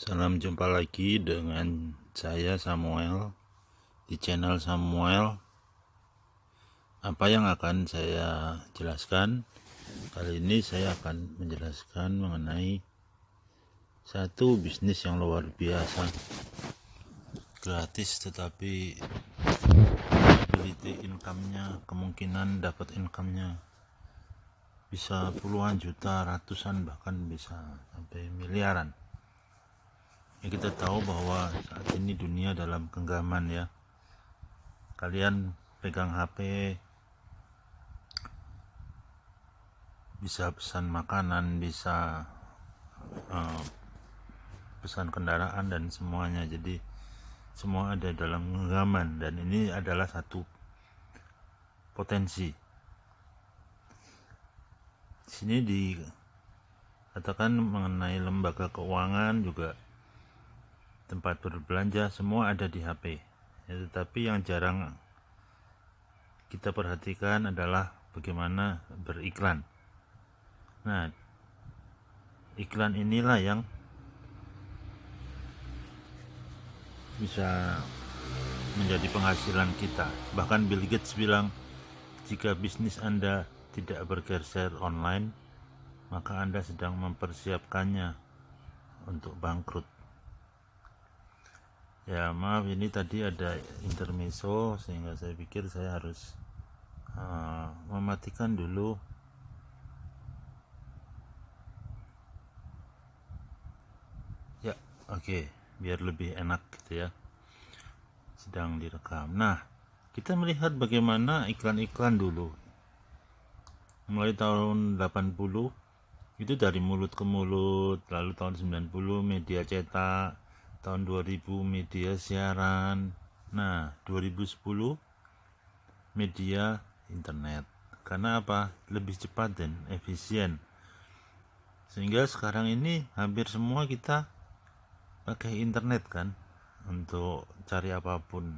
Salam jumpa lagi dengan saya Samuel di channel Samuel. Apa yang akan saya jelaskan? Kali ini saya akan menjelaskan mengenai satu bisnis yang luar biasa, gratis tetapi ability income-nya, kemungkinan dapat income-nya bisa puluhan juta, ratusan, bahkan bisa sampai miliaran. Ya, kita tahu bahwa saat ini dunia dalam genggaman ya. Kalian pegang HP, bisa pesan makanan, bisa pesan kendaraan dan semuanya. Jadi semua ada dalam genggaman, dan ini adalah satu potensi. Di sini dikatakan mengenai lembaga keuangan, juga tempat berbelanja, semua ada di HP. Ya, tetapi yang jarang kita perhatikan adalah bagaimana beriklan. Nah, iklan inilah yang bisa menjadi penghasilan kita. Bahkan Bill Gates bilang, jika bisnis Anda tidak bergeser online, maka Anda sedang mempersiapkannya untuk bangkrut. Ya maaf, ini tadi ada intermezzo sehingga saya pikir saya harus mematikan dulu. Ya, oke, biar lebih enak gitu ya. Sedang direkam. Nah, kita melihat bagaimana iklan-iklan dulu. Mulai tahun 80 itu dari mulut ke mulut, lalu tahun 90 media cetak, tahun 2000 media siaran, nah 2010 media internet. Karena apa? Lebih cepat dan efisien. Sehingga sekarang ini hampir semua kita pakai internet kan untuk cari apapun.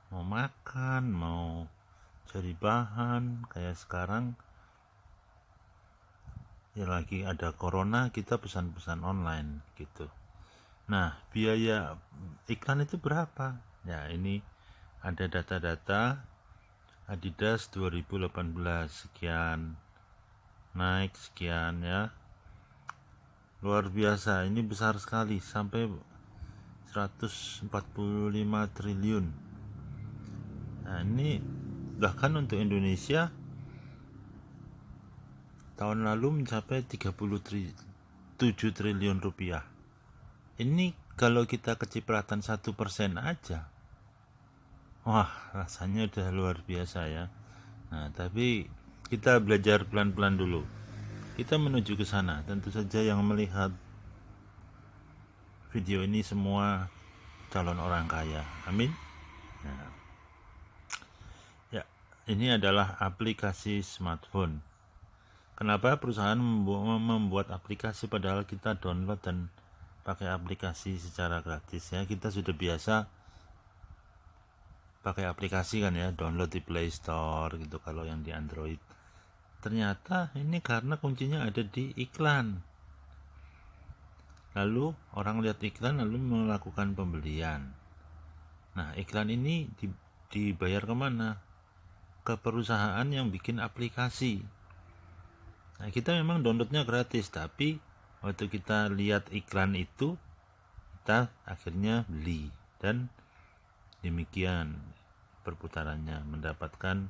Mau makan, mau cari bahan, kayak sekarang ya lagi ada corona, kita pesan-pesan online gitu. Nah, biaya iklan itu berapa? Ya, ini ada data-data Adidas 2018 sekian, Nike sekian ya. Luar biasa, ini besar sekali, sampai 145 triliun. Nah, ini bahkan untuk Indonesia tahun lalu mencapai 37 triliun rupiah. Ini kalau kita kecipratan 1% aja, wah rasanya udah luar biasa ya. Nah, tapi kita belajar pelan-pelan dulu. Kita menuju ke sana. Tentu saja yang melihat video ini semua calon orang kaya. Amin. Nah, ya, ini adalah aplikasi smartphone. Kenapa perusahaan membuat aplikasi padahal kita download dan pakai aplikasi secara gratis ya? Kita sudah biasa pakai aplikasi kan ya, download di Play Store gitu kalau yang di Android. Ternyata ini karena kuncinya ada di iklan. Lalu orang lihat iklan lalu melakukan pembelian. Nah, iklan ini dibayar kemana? Ke perusahaan yang bikin aplikasi. Nah, kita memang downloadnya gratis, tapi waktu kita lihat iklan itu, kita akhirnya beli. Dan demikian perputarannya, mendapatkan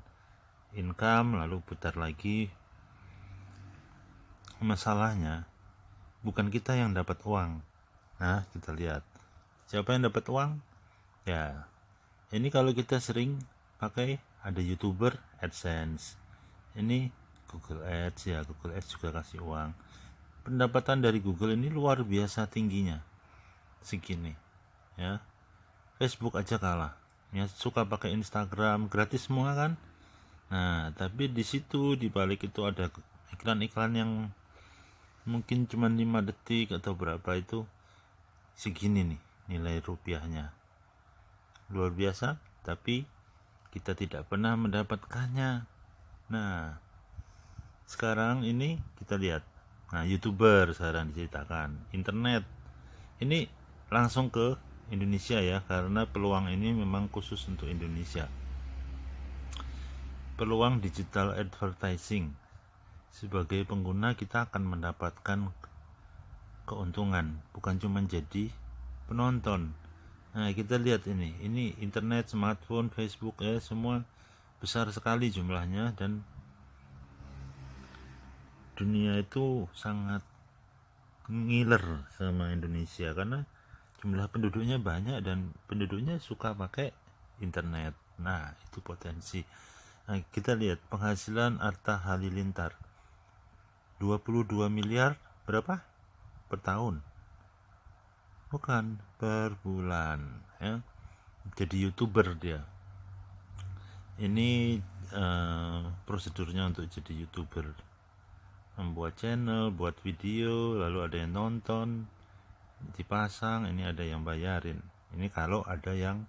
income lalu putar lagi. Masalahnya bukan kita yang dapat uang. Nah, kita lihat siapa yang dapat uang. Ya, ini kalau kita sering pakai, ada YouTuber AdSense, ini Google Ads ya, Google Ads juga kasih uang. Pendapatan dari Google ini luar biasa tingginya, segini ya. Facebook aja kalah ya, suka pakai Instagram, gratis semua kan. Nah, tapi di situ di balik itu ada iklan-iklan yang mungkin cuma 5 detik atau berapa, itu segini nih nilai rupiahnya. Luar biasa, tapi kita tidak pernah mendapatkannya. Nah, sekarang ini kita lihat. Nah, YouTuber sekarang diceritakan, internet Ini langsung ke Indonesia ya, karena peluang ini memang khusus untuk Indonesia. Peluang digital advertising. Sebagai pengguna kita akan mendapatkan keuntungan, bukan cuma jadi penonton. Nah, kita lihat ini internet, smartphone, Facebook ya, semua besar sekali jumlahnya, dan dunia itu sangat ngiler sama Indonesia karena jumlah penduduknya banyak dan penduduknya suka pakai internet. Nah, itu potensi. Nah, kita lihat penghasilan Atta Halilintar 22 miliar berapa per tahun, bukan per bulan ya. Jadi YouTuber dia. Ini prosedurnya untuk jadi YouTuber, membuat channel, buat video, lalu ada yang nonton, dipasang, ini ada yang bayarin. Ini kalau ada yang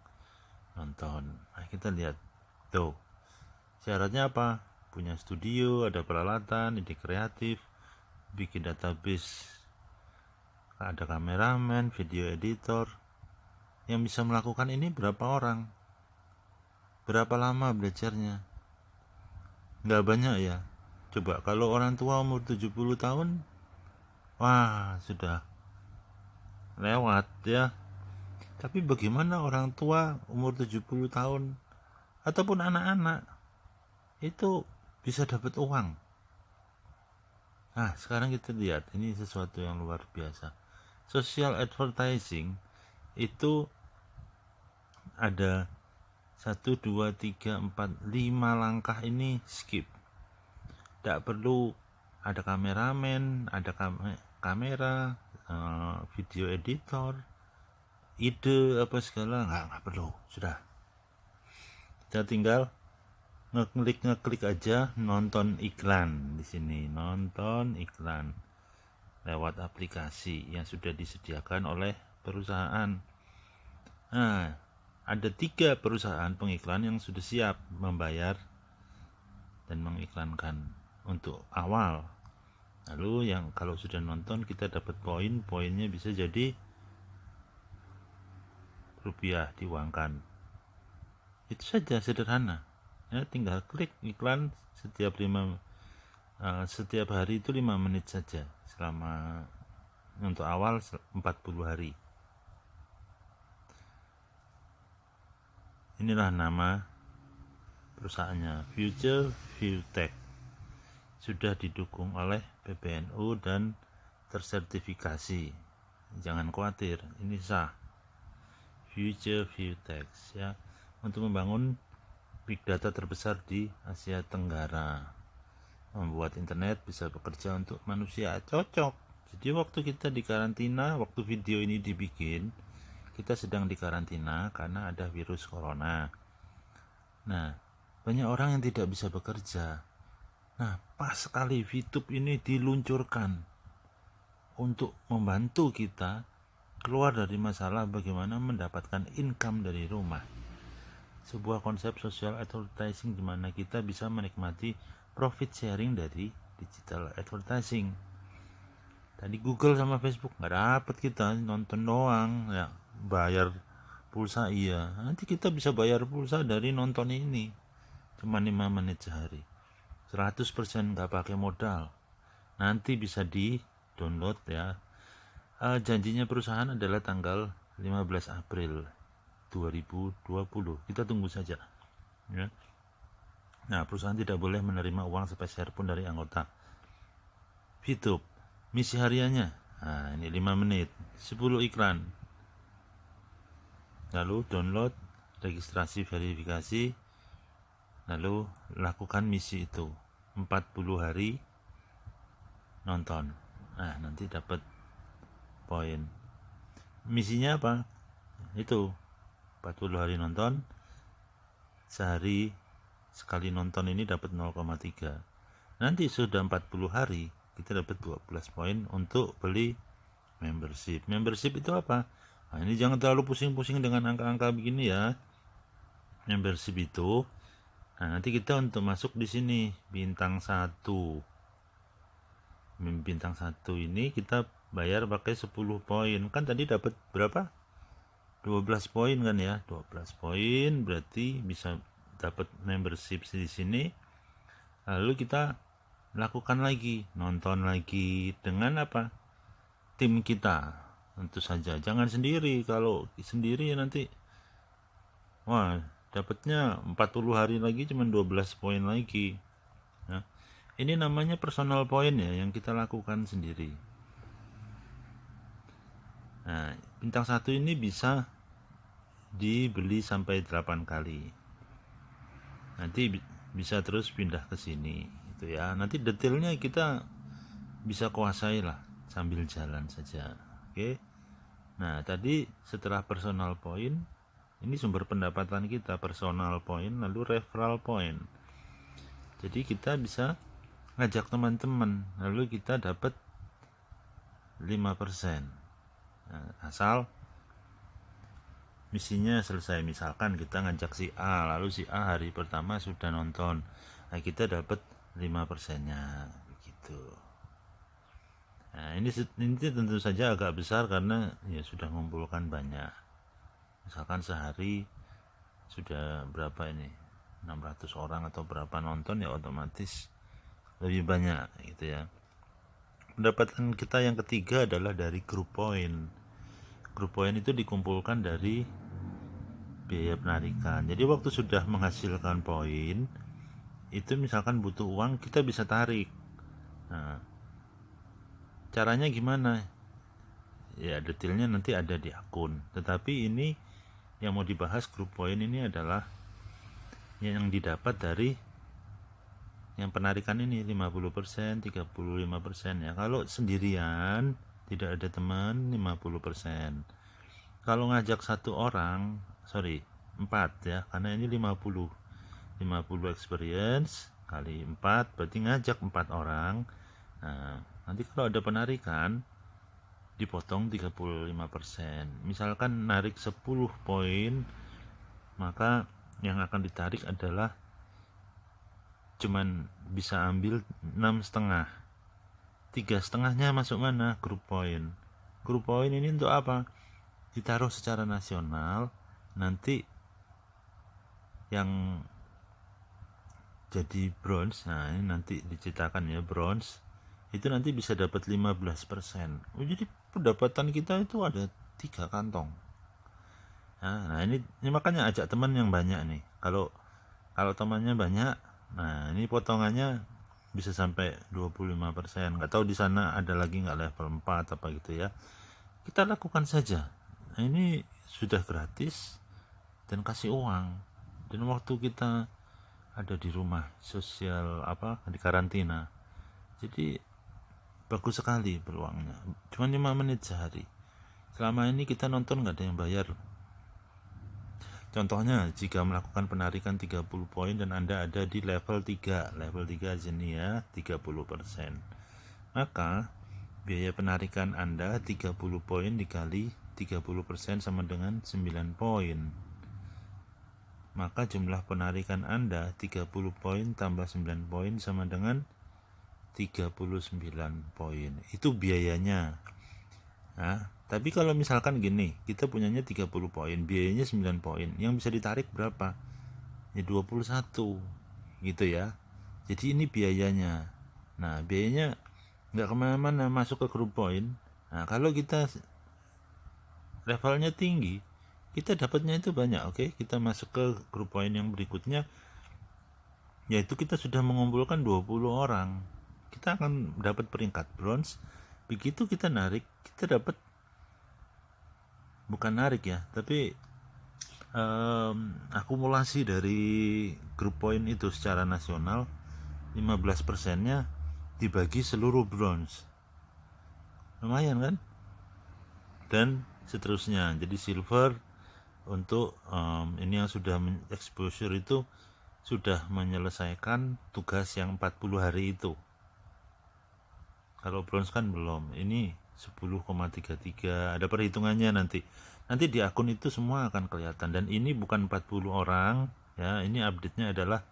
nonton. Nah, kita lihat tuh syaratnya apa, punya studio, ada peralatan, ide kreatif, bikin database, ada kameramen, video editor. Yang bisa melakukan ini berapa orang, berapa lama belajarnya? Nggak banyak ya. Coba kalau orang tua umur 70 tahun, wah sudah lewat ya. Tapi bagaimana orang tua umur 70 tahun ataupun anak-anak itu bisa dapat uang? Nah, sekarang kita lihat ini sesuatu yang luar biasa. Social advertising itu ada 1, 2, 3, 4, 5 langkah ini skip. Tidak perlu ada kameramen, ada kamera, video editor, ide apa segala, nggak perlu, sudah. Kita tinggal ngeklik aja, nonton iklan di sini, nonton iklan lewat aplikasi yang sudah disediakan oleh perusahaan. Nah, ada 3 perusahaan pengiklan yang sudah siap membayar dan mengiklankan untuk awal. Lalu yang kalau sudah nonton kita dapat poinnya bisa jadi rupiah diuangkan. Itu saja, sederhana ya, tinggal klik iklan setiap hari itu 5 menit saja selama untuk awal 40 hari. Inilah nama perusahaannya, Future Viewtech, sudah didukung oleh PBNU dan tersertifikasi. Jangan khawatir, ini sah. Future Viewtech ya, untuk membangun big data terbesar di Asia Tenggara, membuat internet bisa bekerja untuk manusia. Cocok. Jadi waktu kita di karantina, waktu video ini dibikin, kita sedang di karantina karena ada virus corona. Nah, banyak orang yang tidak bisa bekerja. Nah, pas sekali VTube ini diluncurkan untuk membantu kita keluar dari masalah bagaimana mendapatkan income dari rumah. Sebuah konsep social advertising di mana kita bisa menikmati profit sharing dari digital advertising. Tadi Google sama Facebook nggak dapat, kita nonton doang ya, bayar pulsa iya. Nanti kita bisa bayar pulsa dari nonton ini, cuma 5 menit sehari, 100% nggak pakai modal. Nanti bisa di download ya. Janjinya perusahaan adalah tanggal 15 April 2020. Kita tunggu saja ya. Nah, perusahaan tidak boleh menerima uang sepeser pun dari anggota. VTube, misi hariannya, nah ini 5 menit, 10 iklan. Lalu download, registrasi, verifikasi, lalu lakukan misi itu 40 hari nonton. Nah, nanti dapat poin. Misinya apa? Itu 40 hari nonton, sehari sekali nonton ini dapat 0,3. Nanti sudah 40 hari kita dapat 12 poin untuk beli membership. Membership itu apa? Nah, ini jangan terlalu pusing-pusing dengan angka-angka begini ya. Membership itu, nah nanti kita untuk masuk di sini bintang 1. Bintang 1 ini kita bayar pakai 10 poin. Kan tadi dapat berapa? 12 poin kan ya. 12 poin berarti bisa dapat membership di sini. Lalu kita lakukan lagi, nonton lagi dengan apa? Tim kita. Tentu saja jangan sendiri. Kalau sendiri nanti wah, dapatnya 40 hari lagi cuma 12 poin lagi. Nah, ini namanya personal point ya yang kita lakukan sendiri. Nah, bintang 1 ini bisa dibeli sampai 8 kali. Nanti bisa terus pindah ke sini itu ya. Nanti detailnya kita bisa kuasai lah sambil jalan saja. Oke. Nah, tadi setelah personal point, ini sumber pendapatan kita, personal point, lalu referral point. Jadi kita bisa ngajak teman-teman, lalu kita dapat 5%. Nah, asal misinya selesai. Misalkan kita ngajak si A, lalu si A hari pertama sudah nonton, nah kita dapat 5%-nya begitu. Nah, ini tentu saja agak besar karena ya sudah mengumpulkan banyak. Misalkan sehari sudah berapa ini, 600 orang atau berapa nonton, ya otomatis lebih banyak gitu ya. Pendapatan kita yang ketiga adalah dari group point. Group point itu dikumpulkan dari biaya penarikan. Jadi waktu sudah menghasilkan poin itu, misalkan butuh uang, kita bisa tarik. Nah, caranya gimana? Ya detailnya nanti ada di akun. Tetapi ini yang mau dibahas, group point ini adalah yang didapat dari yang penarikan ini 50%, 35% ya. Kalau sendirian tidak ada teman 50%. Kalau ngajak satu orang, 4 ya, karena ini 50 experience kali 4 berarti ngajak 4 orang. Nah, nanti kalau ada penarikan dipotong 35%. Misalkan narik 10 poin, maka yang akan ditarik adalah cuman bisa ambil 6,5. 3,5-nya masuk mana? Group point. Group point ini untuk apa? Ditaruh secara nasional, nanti yang jadi bronze, nah ini nanti diceritakan ya, bronze itu nanti bisa dapat 15%. Jadi pendapatan kita itu ada 3 kantong. Nah ini makanya ajak teman yang banyak nih. Kalau temannya banyak, nah ini potongannya bisa sampai 25%. Nggak tahu di sana ada lagi nggak level 4 apa gitu ya. Kita lakukan saja. Nah, ini sudah gratis dan kasih uang. Dan waktu kita ada di rumah sosial di karantina, jadi bagus sekali peluangnya. Cuma 5 menit sehari. Selama ini kita nonton nggak ada yang bayar. Contohnya, jika melakukan penarikan 30 poin dan Anda ada di level 3 sini ya, 30%, maka biaya penarikan Anda 30 poin dikali 30% sama dengan 9 poin. Maka jumlah penarikan Anda 30 poin tambah 9 poin sama dengan 39 poin. Itu biayanya. Nah, tapi kalau misalkan gini, kita punyanya 30 poin, biayanya 9 poin, yang bisa ditarik berapa? Ya 21 gitu ya. Jadi ini biayanya. Nah, biayanya nggak kemana-mana, masuk ke group point. Nah, kalau kita levelnya tinggi, kita dapatnya itu banyak. Oke, kita masuk ke group point yang berikutnya, yaitu kita sudah mengumpulkan 20 orang. Kita akan dapat peringkat bronze. Begitu kita narik, kita dapat, bukan narik ya, tapi akumulasi dari group point itu secara nasional, 15%-nya dibagi seluruh bronze. Lumayan kan? Dan seterusnya. Jadi silver untuk ini yang sudah exposure itu sudah menyelesaikan tugas yang 40 hari itu. Kalau bronze kan belum. Ini 10,33, ada perhitungannya nanti di akun itu semua akan kelihatan. Dan ini bukan 40 orang ya, ini update-nya adalah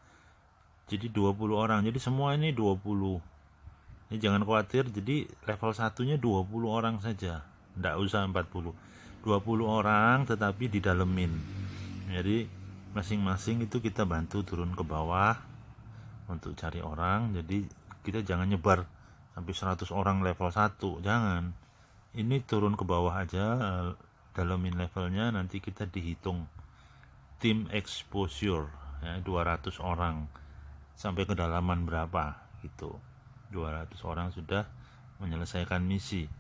jadi 20 orang. Jadi semua ini 20. Ini jangan khawatir, jadi level 1-nya 20 orang saja, tidak usah 40. 20 orang tetapi didalemin. Jadi masing-masing itu kita bantu turun ke bawah untuk cari orang. Jadi kita jangan nyebar sampai 100 orang level 1, jangan. Ini turun ke bawah aja, dalemin levelnya, nanti kita dihitung tim exposure ya, 200 orang sampai kedalaman berapa gitu. 200 orang sudah menyelesaikan misi.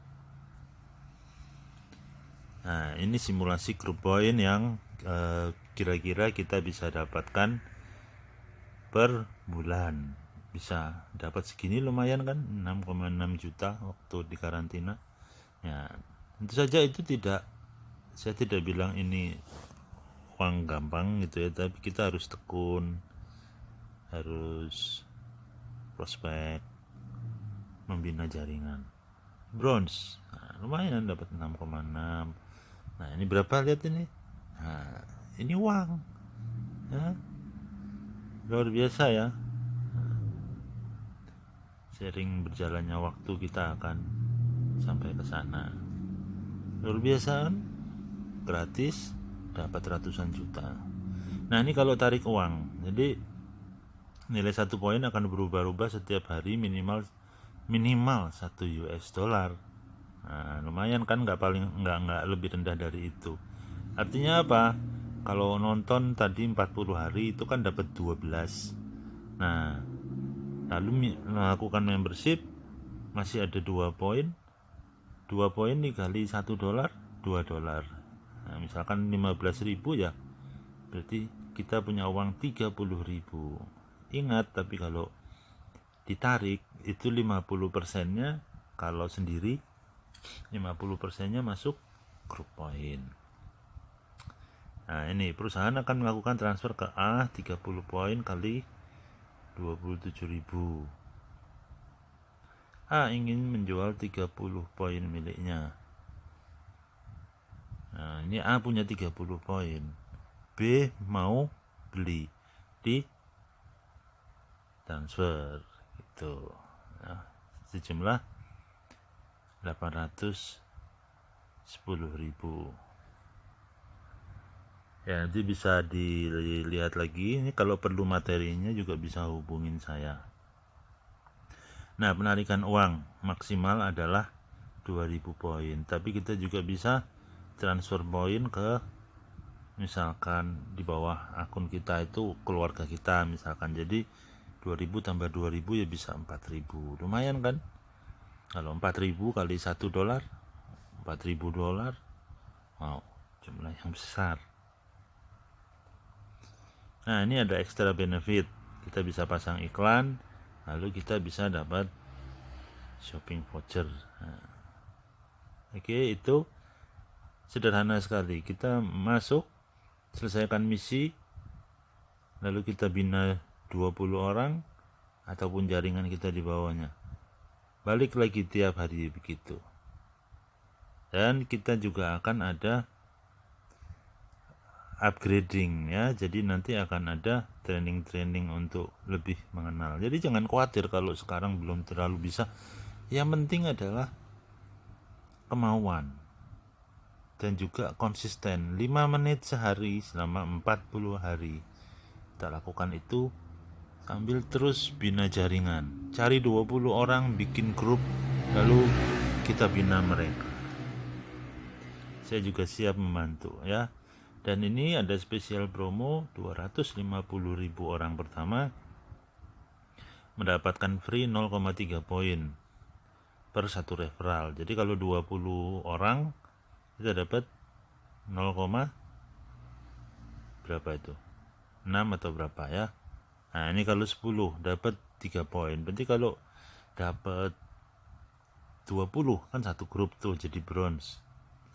Nah, ini simulasi group point yang kira-kira kita bisa dapatkan per bulan. Bisa dapat segini lumayan kan, 6,6 juta waktu di karantina. Ya, tentu saja itu saya tidak bilang ini uang gampang gitu ya, tapi kita harus tekun, harus prospek, membina jaringan. Bronze, nah, lumayan dapat 6,6. Nah, ini berapa, lihat ini. Nah, ini uang ya, luar biasa ya. Sering berjalannya waktu kita akan sampai ke sana. Luar biasa kan? Gratis dapat ratusan juta. Nah, ini kalau tarik uang, jadi nilai 1 poin akan berubah-ubah setiap hari minimal 1 US dollar. Nah, lumayan kan, nggak lebih rendah dari itu. Artinya apa? Kalau nonton tadi 40 hari itu kan dapat 12. Nah, lalu melakukan membership masih ada 2 poin. 2 poin dikali 1 dolar, 2 dolar. Nah, misalkan 15.000 ya, berarti kita punya uang 30.000. Ingat, tapi kalau ditarik itu 50%-nya kalau sendiri, 50%-nya masuk group point. Nah, ini perusahaan akan melakukan transfer ke A 30 poin kali 27.000. A ingin menjual 30 poin miliknya. Nah, ini A punya 30 poin. B mau beli di transfer gitu. Nah, sejumlah 810.000. Ya, nanti bisa dilihat lagi. Ini kalau perlu materinya juga bisa hubungin saya. Nah, penarikan uang maksimal adalah 2000 poin, tapi kita juga bisa transfer poin ke, misalkan di bawah akun kita itu keluarga kita misalkan. Jadi 2000 tambah 2000 ya bisa 4000. Lumayan kan? Kalau 4000 kali 1 dolar, 4000 dolar. Wow, jumlah yang besar. Nah, ini ada extra benefit. Kita bisa pasang iklan, lalu kita bisa dapat shopping voucher. Nah, oke, itu sederhana sekali. Kita masuk, selesaikan misi, lalu kita bina 20 orang ataupun jaringan kita di bawahnya. Balik lagi tiap hari begitu. Dan kita juga akan ada upgrading ya, jadi nanti akan ada training untuk lebih mengenal. Jadi jangan khawatir kalau sekarang belum terlalu bisa. Yang penting adalah kemauan dan juga konsisten. 5 menit sehari selama 40 hari kita lakukan itu, sambil terus bina jaringan. Cari 20 orang, bikin grup, lalu kita bina mereka. Saya juga siap membantu ya. Dan ini ada spesial promo, 250.000 orang pertama mendapatkan free 0,3 poin per satu referral. Jadi kalau 20 orang kita dapat 0, berapa itu? 6 atau berapa ya? Nah, ini kalau 10 dapat 3 poin. Berarti kalau dapat 20 kan satu grup tuh jadi bronze.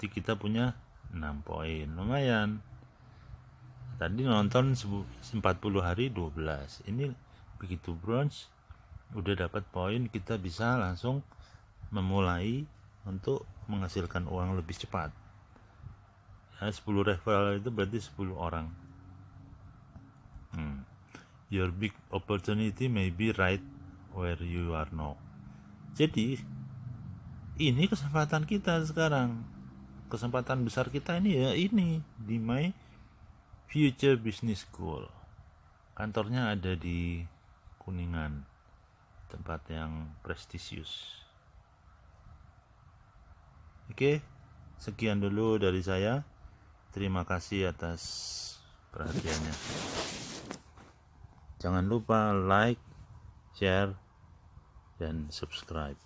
Jadi kita punya 6 poin, lumayan. Tadi nonton 40 hari 12. Ini begitu bronze udah dapat poin, kita bisa langsung memulai untuk menghasilkan uang lebih cepat. Ya, 10 referral itu berarti 10 orang. Your big opportunity may be right where you are now. Jadi ini kesempatan kita sekarang, kesempatan besar kita ini ya, ini di My Future Business School. Kantornya ada di Kuningan, tempat yang prestisius. Oke, sekian dulu dari saya. Terima kasih atas perhatiannya. Jangan lupa like, share, dan subscribe.